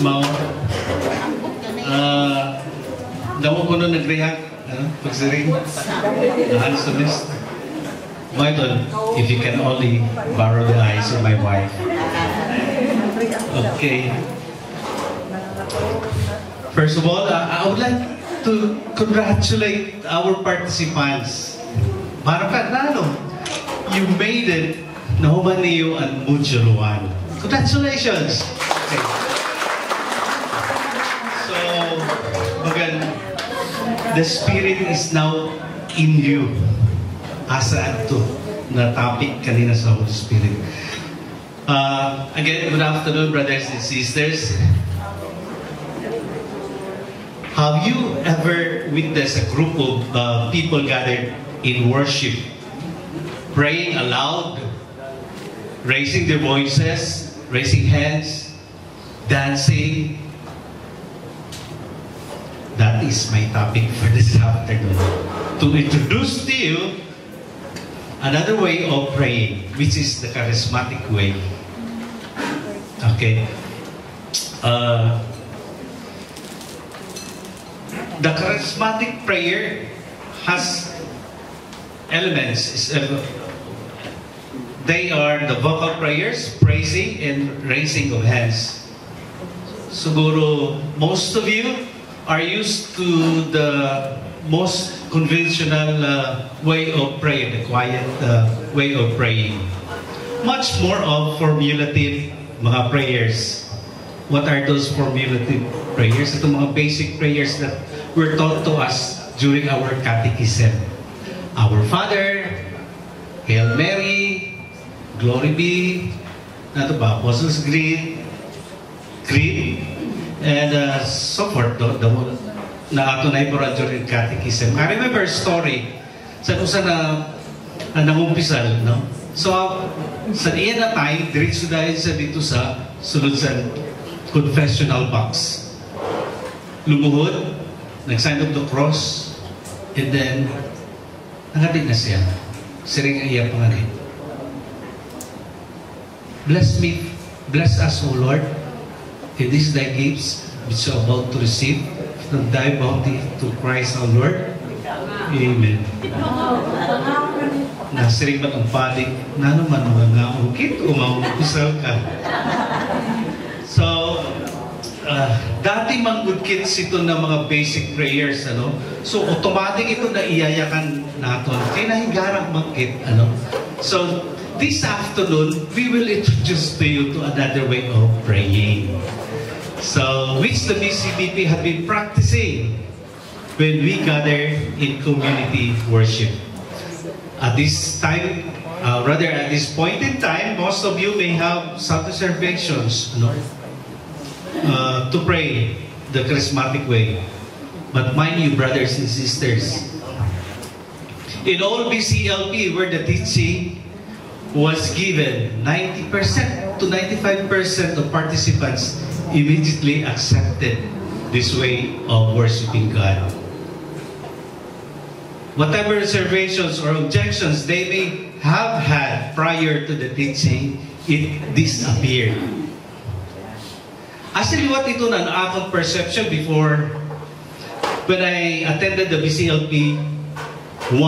Mao, damo ko nun nag-react, pagsiring, handsomest. Michael, if you can only borrow the eyes of my wife. Okay. First of all, I would like to congratulate our participants. Marapan, you made it na human niyo ang Module 1. Congratulations! Okay. So, the Spirit is now in you. Asa ito na topic kanina sa Holy Spirit. Again, good afternoon, brothers and sisters. Have you ever witnessed a group of people gathered in worship, praying aloud, raising their voices, raising hands, dancing? That is my topic for this afternoon. To introduce to you another way of praying, which is the charismatic way. Okay. The charismatic prayer has elements. They are the vocal prayers, praising and raising of hands. Siguro, most of you are used to the most conventional way of praying, the quiet way of praying. Much more of formulative mga prayers. What are those formulative prayers? Ito mga basic prayers that were taught to us during our catechism. Our Father, Hail Mary, Glory be, ano ba, Apostles' Creed, and so forth. Na ato na ipura during catechism. I remember a story sa kusa na nangumpisal, no? So, sa iyan na time, diretso dahil sa dito sa sulod sa confessional box. Lumuhod, nag-sign of the cross, and then, nangadig na siya. Siring ang iya pangalit. Bless us, O Lord, and these thy gifts which you are about to receive from thy bounty to Christ our Lord. Amen. Nasiring ba ang paling na naman mga ukit o maumpisal ka? So, dati manggudkit ito na mga basic prayers, ano? So, automatic ito na iyayakan natin. Kaya nahigarang magkit, ano? So, this afternoon, we will introduce to you to another way of praying. So, which the BCBP have been practicing when we gather in community worship. At this time, rather at this point in time, most of you may have some reservations, to pray the charismatic way. But mind you, brothers and sisters, in all BCLP where the teaching was given, 90% to 95% of participants immediately accepted this way of worshiping God. Whatever reservations or objections they may have had prior to the teaching, it disappeared. Actually, what ito na akong perception before when I attended the BCLP 1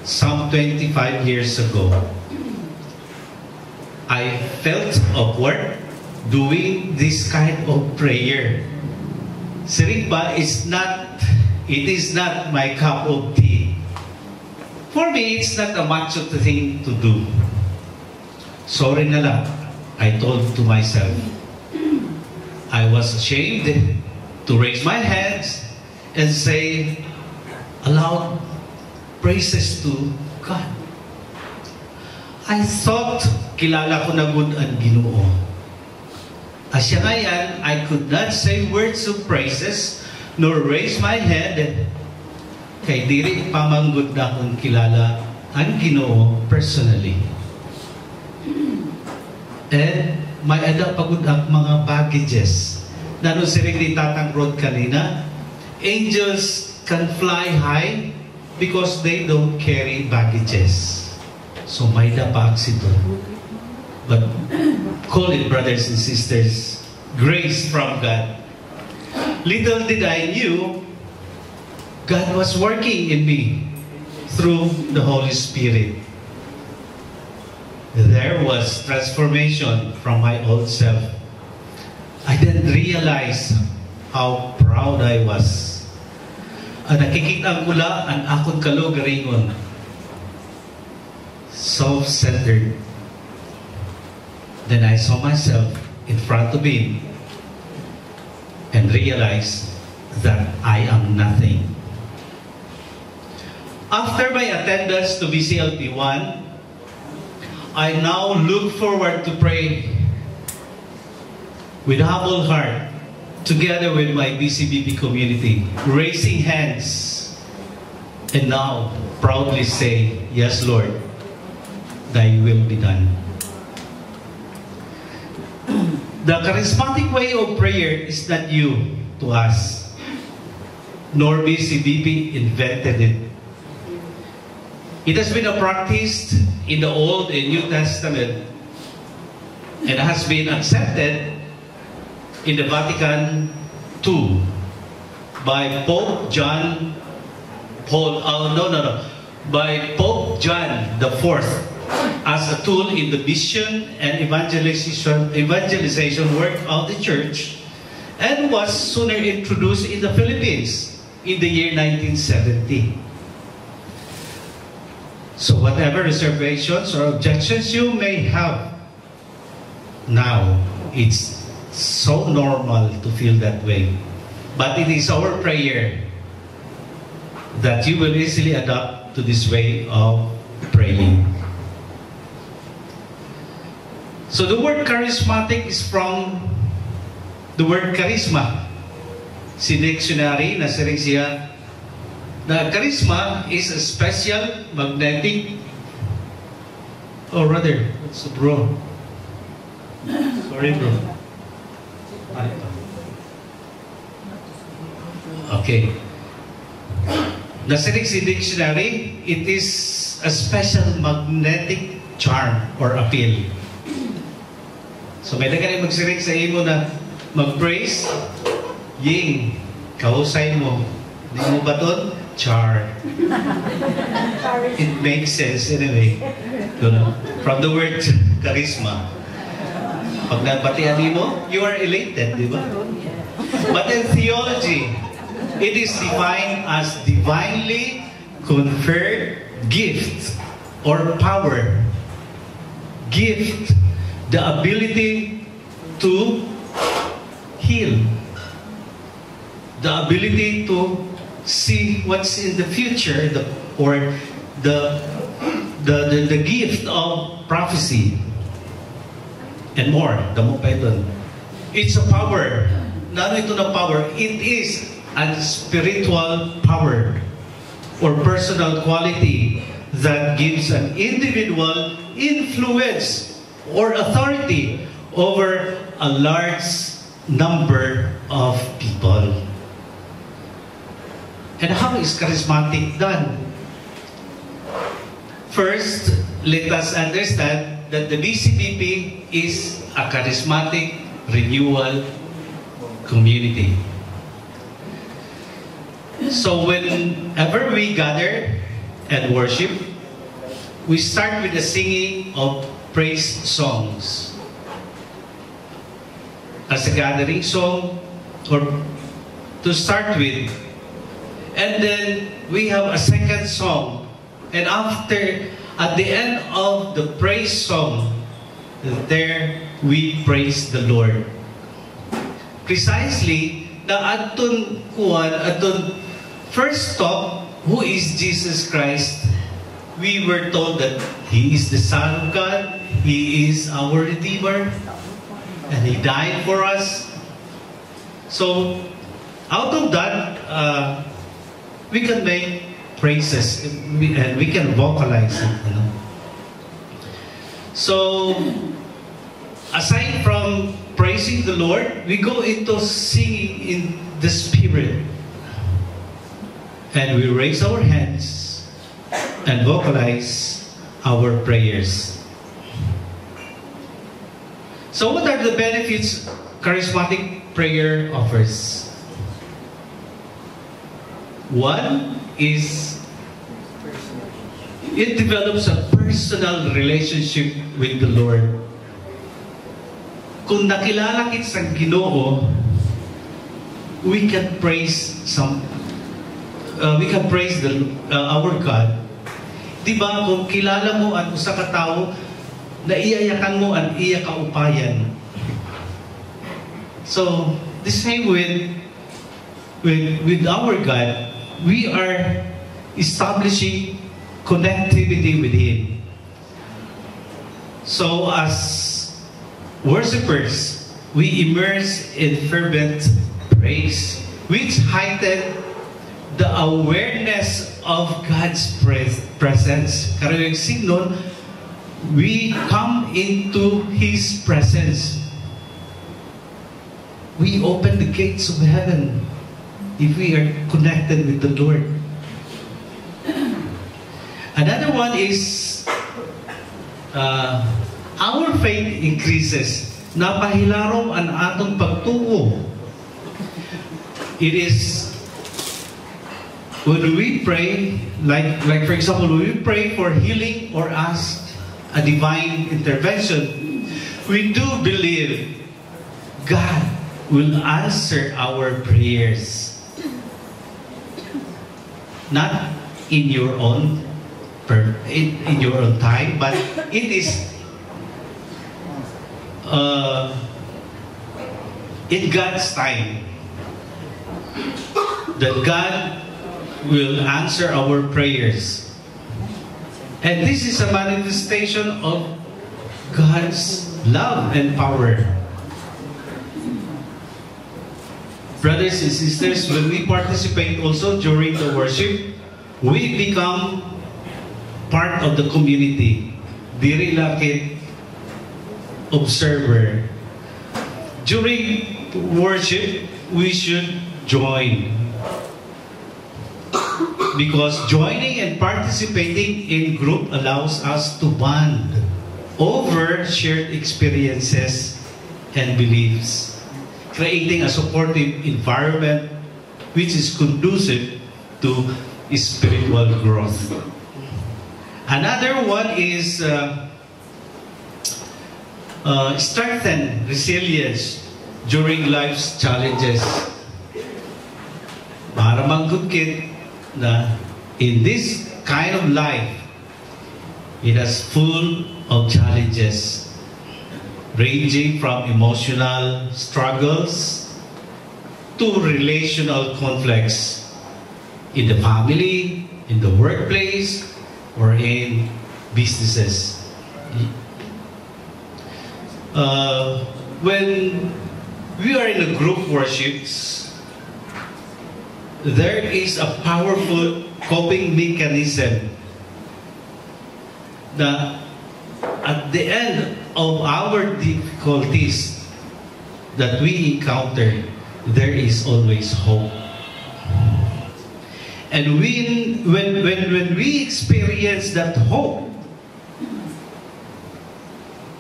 some 25 years ago. I felt awkward doing this kind of prayer. Sirigba it is not my cup of tea. For me, it's not a macho thing to do. Sorry na lang, I told to myself. I was ashamed to raise my hands and say aloud praises to God. I thought kilala ko na good ang Ginoo. Asya ngayon, I could not say words of praises nor raise my hand kay diri pamanggod na kung kilala ang Ginoo personally. And may ada pagod ang mga baggages. Nano siring ni Tatang Rod kanina, angels can fly high because they don't carry baggages. So may da pa aksito. But call it, brothers and sisters, grace from God. Little did I knew, God was working in me through the Holy Spirit. There was transformation from my old self. I didn't realize how proud I was. Nakikita ko lang ang akong kalugaringon. Self-centered. Then I saw myself in front of him and realized that I am nothing. After my attendance to BCLP 1, I now look forward to pray with humble heart together with my BCBP community, raising hands, and now proudly say, yes, Lord, thy will be done. The charismatic way of prayer is not new to us, nor BCBP invented it. It has been practiced in the Old and New Testament and has been accepted in the Vatican II by Pope John by Pope John IV as a tool in the mission and evangelization work of the church, and was sooner introduced in the Philippines in the year 1970. So whatever reservations or objections you may have, now it's so normal to feel that way. But it is our prayer that you will easily adapt to this way of praying. So the word charismatic is from the word charisma. Si dictionary na siya siya na charisma is a special magnetic, or rather, what's the bro? Sorry bro. Okay. Nasinig si dictionary, it is a special magnetic charm or appeal. So may nagkani magsirig sa imo na mag-praise, ying, kahusay mo. Di mo ba ito? Char. It makes sense anyway. You know, from the word charisma. Pag nabatian mo, you are elated, di ba? But in theology, it is defined as divinely conferred gift or power. Gift, the ability to heal, the ability to see what's in the future, the gift of prophecy, and more. It's a power. Not ito na power. It is a spiritual power or personal quality that gives an individual influence or authority over a large number of people. And how is charismatic done? First, let us understand that the BCBP is a charismatic renewal community. So whenever we gather and worship, we start with the singing of praise songs as a gathering song or to start with, and then we have a second song, and after, at the end of the praise song, there we praise the Lord. Precisely na aton first stop, who is Jesus Christ? We were told that He is the Son of God, He is our Redeemer, and He died for us. So, out of that, we can make praises and we can vocalize it. You know? So, aside from praising the Lord, we go into singing in the Spirit. And we raise our hands and vocalize our prayers. So what are the benefits charismatic prayer offers. One is it develops a personal relationship with the Lord. Kung nakilala kita sa Ginoo, we can praise our God. Diba, kung kilala mo ang usa ka tawo, naiyayakan mo ang iya kaupayan. So, the same with our God, we are establishing connectivity with Him. So, as worshippers, we immerse in fervent praise, which heighten the awareness of God's presence. Karayong signon, we come into His presence. We open the gates of heaven if we are connected with the Lord. Another one is our faith increases. Napahilarom ang atong pagtuo. It is when we pray, like for example, when we pray for healing or ask a divine intervention, we do believe God will answer our prayers. Not in your own time, but it is in God's time that God will answer our prayers. And this is a manifestation of God's love and power. Brothers and sisters, when we participate also during the worship, we become part of the community. Diri lakit observer. During worship, we should join. Because joining and participating in group allows us to bond over shared experiences and beliefs, creating a supportive environment which is conducive to spiritual growth. Another one is strengthen resilience during life's challenges. Para manggugkit na in this kind of life, it is full of challenges, ranging from emotional struggles to relational conflicts in the family, in the workplace, or in businesses. When we are in a group worships, there is a powerful coping mechanism that at the end of our difficulties that we encounter, there is always hope. And when we experience that hope,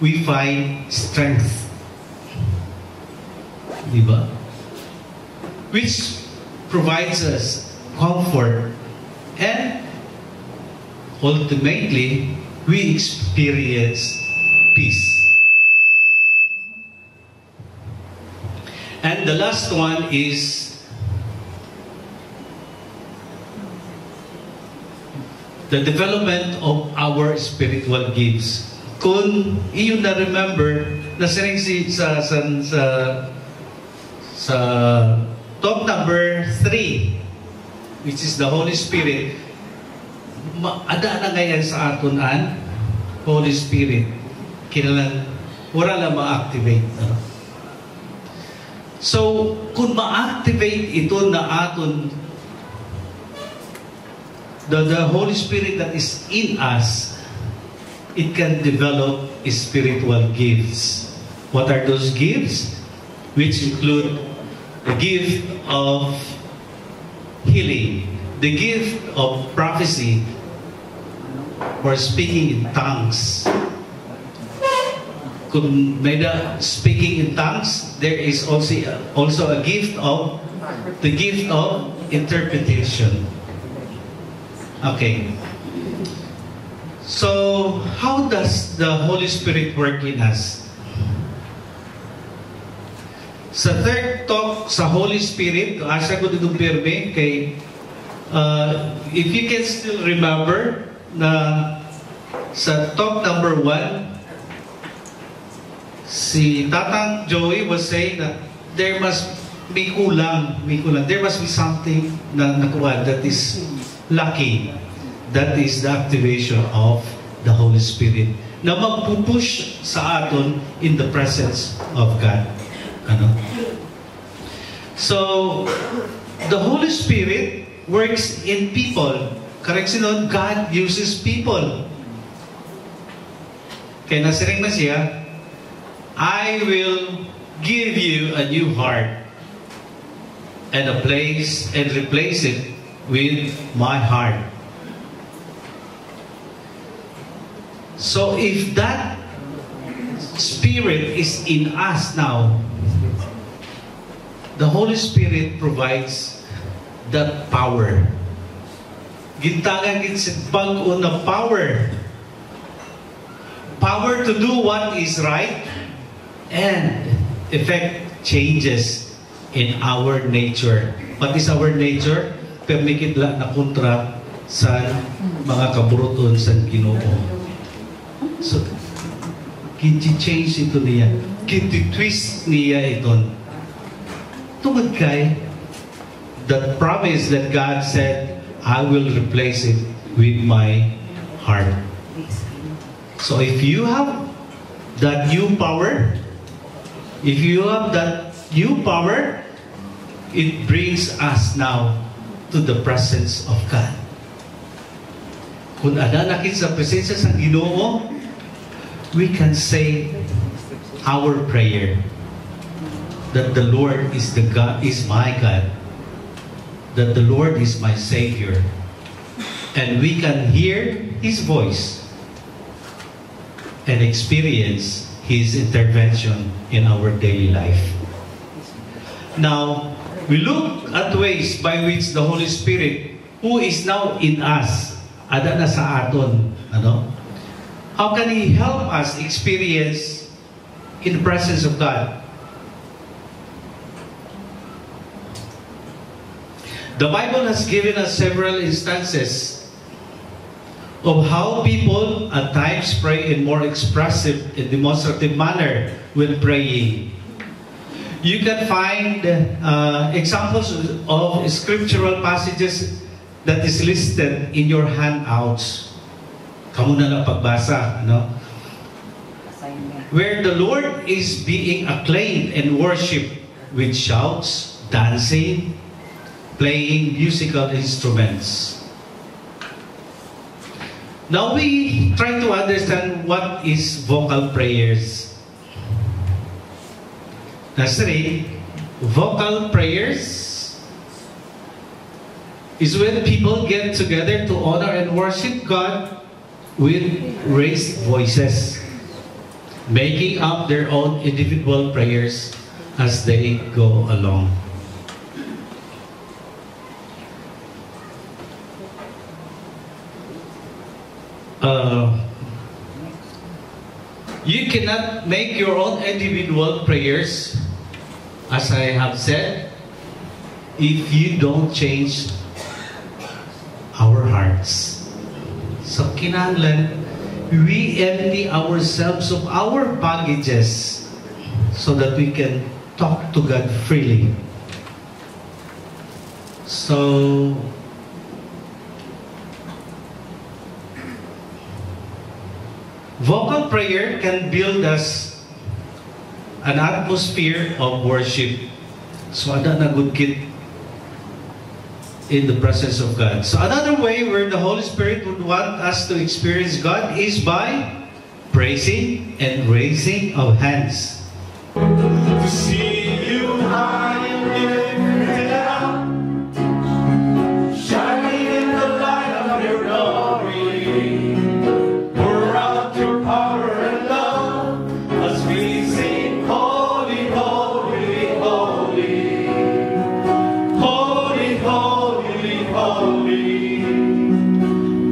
we find strength. Diba? Which provides us comfort, and ultimately we experience peace. And the last one is the development of our spiritual gifts. Kung iyo na remember na sa top number 3, which is the Holy Spirit, ada na ngayon sa aton an Holy Spirit. Kailangan wala na ma-activate. So, kung ma-activate ito na aton, the Holy Spirit that is in us, it can develop spiritual gifts. What are those gifts? Which include the gift of healing, the gift of prophecy, or speaking in tongues. kung may na speaking in tongues, there is also a gift of the gift of interpretation. Okay. So, how does the Holy Spirit work in us? Sa third talk sa Holy Spirit, asa ko ditong pirme kay if you can still remember na sa talk number 1, si Tatang Joey was saying that there must be kulang. There must be something na nakuha that is lucky. That is the activation of the Holy Spirit na magpupush sa aton in the presence of God. Ano? So, the Holy Spirit works in people. Correct sinon, God uses people. Kaya nasiring na siya, I will give you a new heart and a place and replace it with my heart. So if that Spirit is in us now, the Holy Spirit provides that power. Gintangan gid bag-o na power. Power to do what is right and effect changes in our nature. What is our nature? Permikidla na kontra sa mga kaburuton sa Ginoo. So, kinti-change ito niya. Kinti-twist niya ito. Tungod kay that promise that God said, I will replace it with my heart. So if you have that new power, it brings us now to the presence of God. Kung ananakit sa presensya sa Ginoo, we can say our prayer that the Lord is my God, that the Lord is my Savior, and we can hear His voice and experience His intervention in our daily life. Now, we look at ways by which the Holy Spirit, who is now in us, ada na sa aton, ano? How can He help us experience in the presence of God? The Bible has given us several instances of how people at times pray in more expressive and demonstrative manner when praying. You can find examples of scriptural passages that is listed in your handouts. Kamu na lang pagbasa, no? Where the Lord is being acclaimed and worshipped with shouts, dancing, playing musical instruments. Now we try to understand what is vocal prayers. That's right. Vocal prayers is when people get together to honor and worship God with raised voices, making up their own individual prayers as they go along. You cannot make your own individual prayers, as I have said, if you don't change our hearts. So kinahanglan, we empty ourselves of our baggages so that we can talk to God freely. So, vocal prayer can build us an atmosphere of worship. So, ada na good kid in the presence of God. So, another way where the Holy Spirit would want us to experience God is by praising and raising of hands. To see you high and lifted up, shining in the light of your glory. Pour out your power and love as we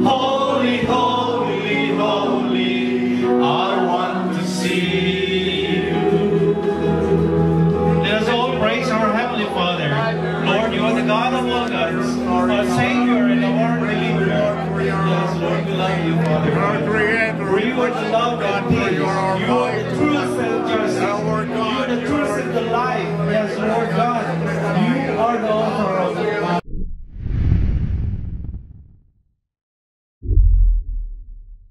Holy, holy, holy, I want to see you. Let us all praise our Heavenly Father. Lord, you are the God of all gods, our Savior and our Deliverer. Yes, Lord, we love you, Father. For you are the love and peace. You are the truth